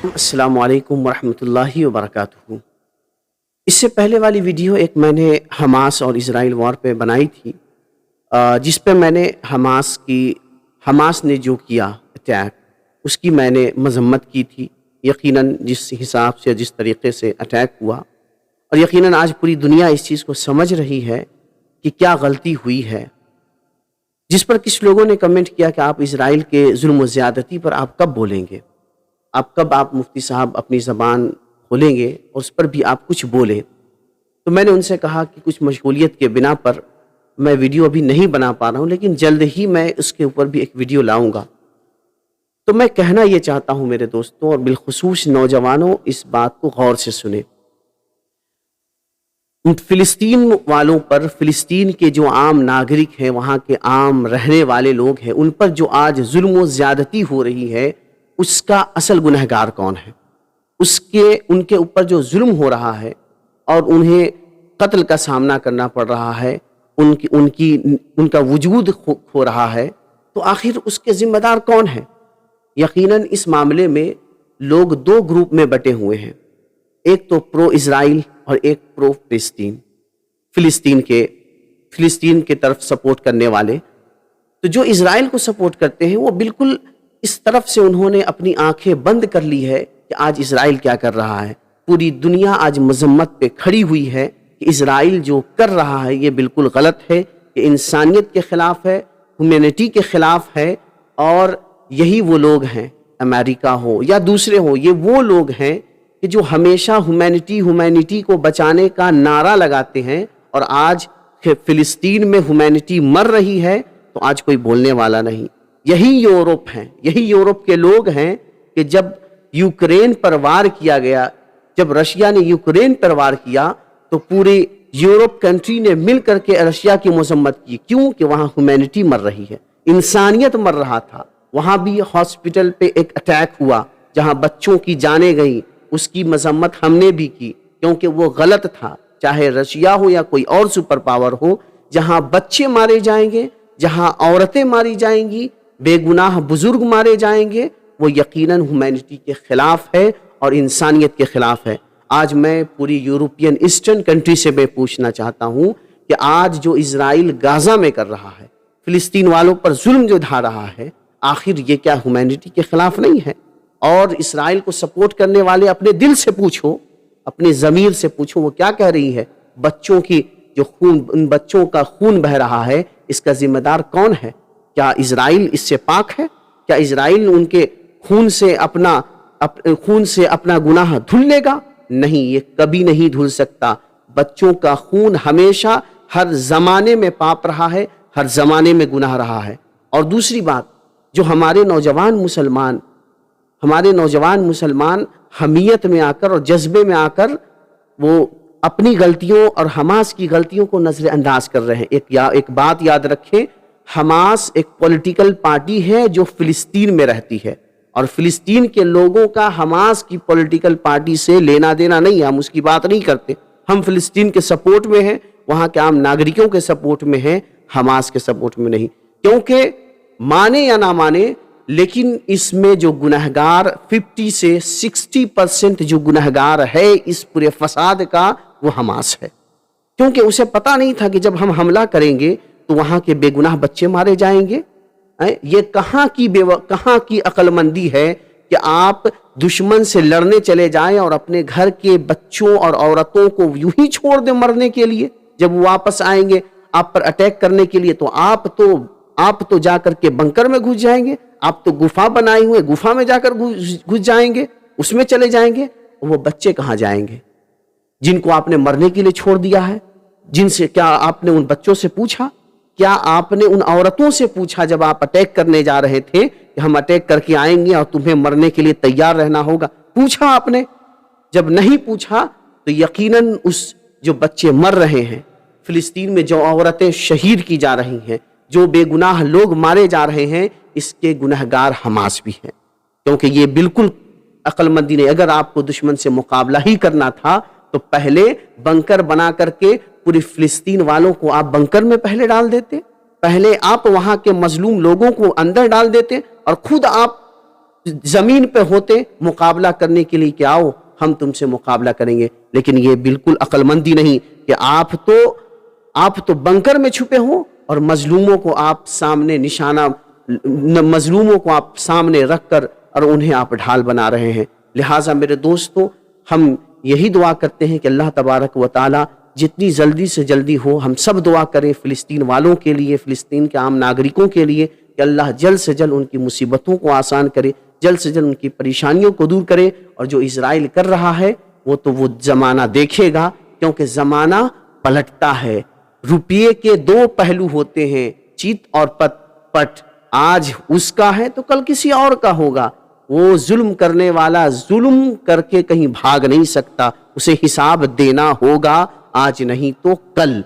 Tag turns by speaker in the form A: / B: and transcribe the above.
A: अस्सलामु अलैकुम वरहमतुल्लाहि वबरकातुहू। इससे पहले वाली वीडियो एक मैंने हमास और इज़राइल वॉर पे बनाई थी, जिस पे मैंने हमास ने जो किया अटैक उसकी मैंने मजम्मत की थी। यकीनन जिस हिसाब से जिस तरीके से अटैक हुआ, और यकीनन आज पूरी दुनिया इस चीज़ को समझ रही है कि क्या गलती हुई है। जिस पर कुछ लोगों ने कमेंट किया कि आप इज़राइल के जुल्म व ज़्यादती पर आप कब बोलेंगे, आप मुफ्ती साहब अपनी ज़बान खोलेंगे और उस पर भी आप कुछ बोलें। तो मैंने उनसे कहा कि कुछ मशगूलियत के बिना पर मैं वीडियो अभी नहीं बना पा रहा हूँ, लेकिन जल्द ही मैं उसके ऊपर भी एक वीडियो लाऊंगा। तो मैं कहना ये चाहता हूँ मेरे दोस्तों और बिलखुसूस नौजवानों, इस बात को गौर से सुने। फ़िलिस्तीन वालों पर, फ़िलिस्तीन के जो आम नागरिक हैं, वहाँ के आम रहने वाले लोग हैं, उन पर जो आज जुल्म व ज़्यादती हो रही है, उसका असल गुनहगार कौन है? उनके ऊपर जो जुल्म हो रहा है और उन्हें कत्ल का सामना करना पड़ रहा है, उनका वजूद खो रहा है, तो आखिर उसके ज़िम्मेदार कौन है? यकीनन इस मामले में लोग दो ग्रुप में बटे हुए हैं, एक तो प्रो इज़राइल और एक प्रो फ़िलिस्तीन के तरफ सपोर्ट करने वाले। तो जो इज़राइल को सपोर्ट करते हैं वो बिल्कुल इस तरफ से उन्होंने अपनी आंखें बंद कर ली है कि आज इज़राइल क्या कर रहा है। पूरी दुनिया आज मजम्मत पे खड़ी हुई है कि इज़राइल जो कर रहा है ये बिल्कुल गलत है, ये इंसानियत के ख़िलाफ़ है, ह्यूमैनिटी के ख़िलाफ़ है। और यही वो लोग हैं, अमेरिका हो या दूसरे हो, ये वो लोग हैं कि जो हमेशा ह्यूमैनिटी को बचाने का नारा लगाते हैं। और आज फ़िलिस्तीन में ह्यूमैनिटी मर रही है तो आज कोई बोलने वाला नहीं। यही यूरोप हैं, यही यूरोप के लोग हैं कि जब यूक्रेन पर वार किया गया, जब रशिया ने यूक्रेन पर वार किया, तो पूरे यूरोप कंट्री ने मिल करके रशिया की मजम्मत की। क्यों? कि वहाँ ह्यूमैनिटी मर रही है, इंसानियत मर रहा था। वहाँ भी हॉस्पिटल पे एक अटैक हुआ जहाँ बच्चों की जानें गई, उसकी मजम्मत हमने भी की क्योंकि वो गलत था। चाहे रशिया हो या कोई और सुपर पावर हो, जहाँ बच्चे मारे जाएंगे, जहाँ औरतें मारी जाएंगी, बेगुनाह बुजुर्ग मारे जाएंगे, वो यकीनन ह्यूमैनिटी के खिलाफ है और इंसानियत के खिलाफ है। आज मैं पूरी यूरोपियन ईस्टर्न कंट्री से मैं पूछना चाहता हूँ कि आज जो इज़राइल गाजा में कर रहा है, फ़िलिस्तीन वालों पर जुल्म जो ढा रहा है, आखिर ये क्या ह्यूमैनिटी के खिलाफ नहीं है? और इज़राइल को सपोर्ट करने वाले अपने दिल से पूछो, अपने ज़मीर से पूछो, वो क्या कह रही है? बच्चों की जो उन बच्चों का खून बह रहा है, इसका जिम्मेदार कौन है? क्या इज़राइल इससे पाक है? क्या इज़राइल उनके खून से अपना गुनाह धुल लेगा? नहीं, ये कभी नहीं धुल सकता। बच्चों का खून हमेशा हर ज़माने में पाप रहा है, हर ज़माने में गुनाह रहा है। और दूसरी बात, जो हमारे नौजवान मुसलमान हमीयत में आकर और जज्बे में आकर वो अपनी गलतियों और हमास की गलतियों को नज़रअंदाज कर रहे हैं। एक बात याद रखें, हमास एक पॉलिटिकल पार्टी है जो फ़िलिस्तीन में रहती है, और फ़िलिस्तीन के लोगों का हमास की पॉलिटिकल पार्टी से लेना देना नहीं है। हम उसकी बात नहीं करते। हम फ़िलिस्तीन के सपोर्ट में हैं, वहाँ के आम नागरिकों के सपोर्ट में हैं, हमास के सपोर्ट में नहीं। क्योंकि माने या ना माने, लेकिन इसमें जो गुनहगार 50 से 60% जो गुनहगार है इस पूरे फसाद का, वो हमास है। क्योंकि उसे पता नहीं था कि जब हम हमला करेंगे तो वहाँ के बेगुनाह बच्चे मारे जाएंगे। ये कहाँ की अक्लमंदी है कि आप दुश्मन से लड़ने चले जाएं और अपने घर के बच्चों और औरतों को यूं ही छोड़ दें मरने के लिए। जब वो वापस आएंगे आप पर अटैक करने के लिए, तो आप तो जाकर के बंकर में घुस जाएंगे, आप तो गुफा बनाए हुए गुफा में जाकर घुस जाएंगे, उसमें चले जाएंगे। वो बच्चे कहाँ जाएंगे जिनको आपने मरने के लिए छोड़ दिया है? क्या आपने उन बच्चों से पूछा? क्या आपने उन औरतों से पूछा जब आप अटैक करने जा रहे थे कि हम अटैक करके आएंगे और तुम्हें मरने के लिए तैयार रहना होगा? पूछा आपने? जब नहीं पूछा तो यकीनन उस जो बच्चे मर रहे हैं फ़िलिस्तीन में, जो औरतें शहीद की जा रही हैं, जो बेगुनाह लोग मारे जा रहे हैं, इसके गुनहगार हमास भी हैं। क्योंकि ये बिल्कुल अक्लमंदी नहीं। अगर आपको दुश्मन से मुकाबला ही करना था तो पहले बंकर बना करके पूरी फ़िलिस्तीन वालों को आप बंकर में पहले डाल देते, पहले आप वहां के मजलूम लोगों को अंदर डाल देते और खुद आप زمین پہ ہوتے مقابلہ کرنے کے لیے کہ آؤ ہم تم سے مقابلہ کریں گے، لیکن یہ بالکل عقل مندی نہیں کہ آپ تو بنکر میں چھپے ہوں اور مظلوموں کو آپ سامنے مظلوموں کو آپ سامنے رکھ کر اور انہیں آپ ڈھال بنا رہے ہیں۔ لہٰذا میرے دوستو، ہم یہی دعا کرتے ہیں کہ اللہ تبارک و تعالی جتنی جلدی سے جلدی ہو ہم سب دعا کریں فلسطین والوں کے لیے، فلسطین کے عام ناگرکوں کے لیے، کہ اللہ جلد سے جلد ان کی مصیبتوں کو آسان کرے، جلد سے جلد ان کی پریشانیوں کو دور کرے، اور جو اسرائیل کر رہا ہے وہ زمانہ دیکھے گا، کیونکہ زمانہ پلٹتا ہے۔ روپیے کے دو پہلو ہوتے ہیں، چیت اور پٹ، آج اس کا ہے تو کل کسی اور کا ہوگا۔ وہ ظلم کرنے والا ظلم کر کے کہیں بھاگ نہیں سکتا، اسے حساب دینا ہوگا، آج نہیں تو کل۔